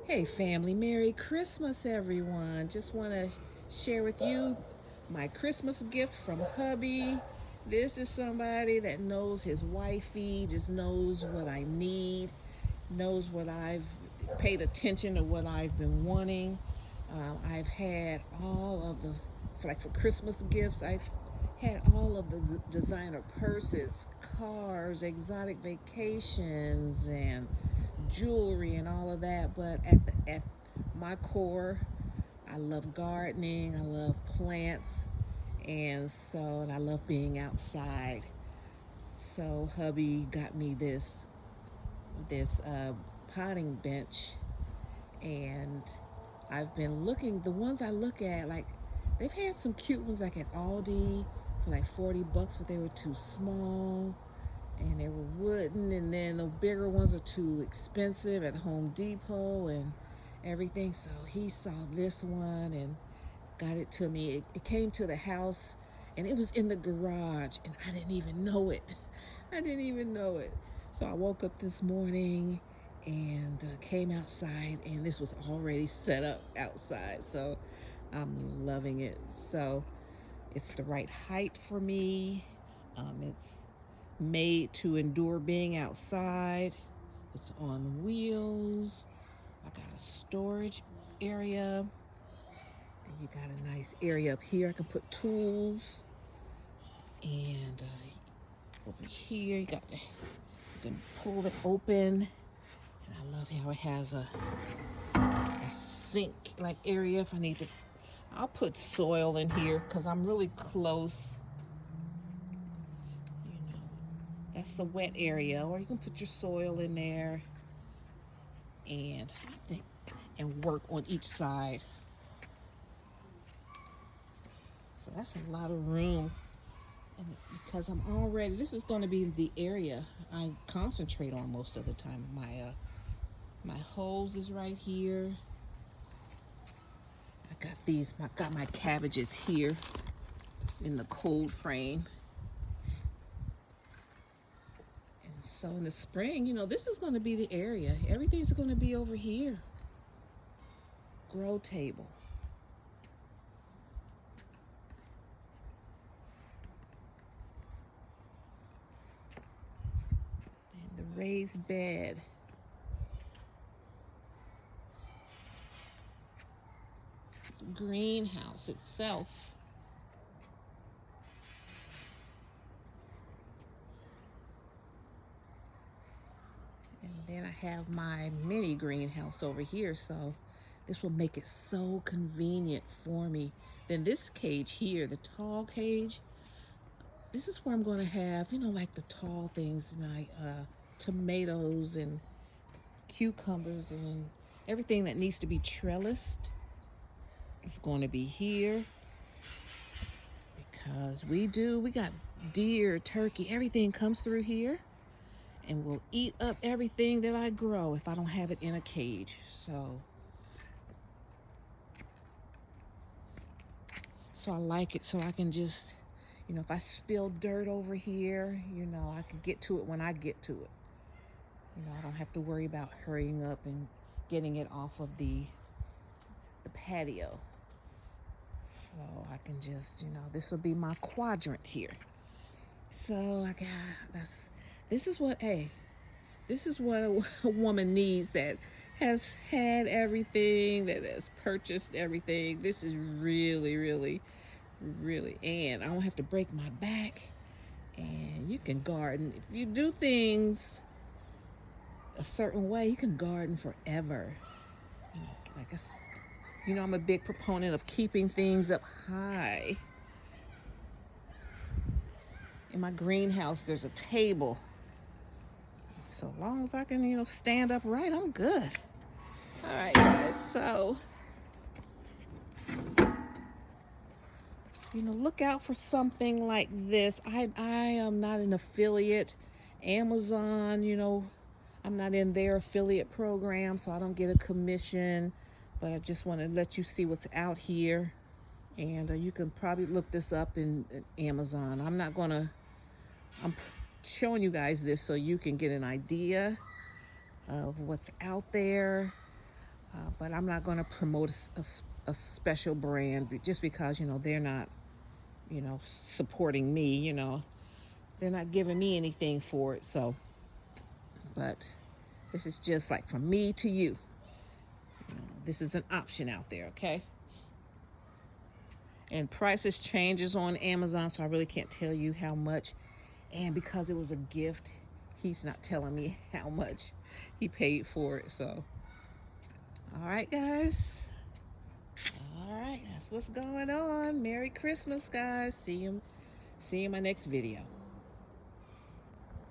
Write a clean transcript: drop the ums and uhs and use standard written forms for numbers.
Hey family, Merry Christmas everyone. Just want to share with you my Christmas gift from hubby. This is somebody that knows his wifey, just knows what I need, knows what I've paid attention to, what I've been wanting. I've had all of the, for Christmas gifts, I've had all of the designer purses, cars, exotic vacations, and jewelry and all of that. But at my core, I love gardening. I love plants, and I love being outside. So hubby got me this potting bench, and I've been looking. The ones I look at, like they've had some cute ones like at Aldi for like $40, but they were too small and they were wooden, and then the bigger ones are too expensive at Home Depot and everything. So he saw this one and got it to me. It came to the house and it was in the garage and I didn't even know it. I didn't even know it. So I woke up this morning and came outside, and this was already set up outside. So I'm loving it. So it's the right height for me. It's made to endure being outside. It's on wheels. I got a storage area. Then you got a nice area up here. I can put tools. And over here, you can pull it open. And I love how it has a sink like area if I need to. I'll put soil in here because I'm really close. You know, that's the wet area, or you can put your soil in there and I think and work on each side. So that's a lot of room. And because this is going to be the area I concentrate on most of the time. My hose is right here. Got my cabbages here in the cold frame. And so in the spring, this is going to be the area. Everything's going to be over here. Grow table. And the raised bed. The greenhouse itself. And then I have my mini greenhouse over here, so this will make it so convenient for me. Then this cage here, the tall cage, this is where I'm going to have, like the tall things, my tomatoes and cucumbers and everything that needs to be trellised. It's going to be here because we got deer, turkey, everything comes through here and will eat up everything that I grow if I don't have it in a cage. So I like it, so I can just, if I spill dirt over here, I can get to it when I get to it. I don't have to worry about hurrying up and getting it off of the patio. So I can just, this will be my quadrant here. So this is what a woman needs that has had everything, that has purchased everything. This is really, really, really, and I don't have to break my back. And you can garden. If you do things a certain way, you can garden forever. Like I'm a big proponent of keeping things up high. In my greenhouse, there's a table. So long as I can, stand upright, I'm good. All right, guys. So, look out for something like this. I am not an affiliate. Amazon, I'm not in their affiliate program, so I don't get a commission. But I just want to let you see what's out here. And you can probably look this up in Amazon. I'm showing you guys this so you can get an idea of what's out there. But I'm not going to promote a special brand just because, they're not, supporting me, they're not giving me anything for it. So, but this is just like from me to you. This is an option out there, okay? And prices changes on Amazon, so I really can't tell you how much. And because it was a gift, he's not telling me how much he paid for it. So, all right, guys. All right, that's what's going on. Merry Christmas, guys. See you in my next video.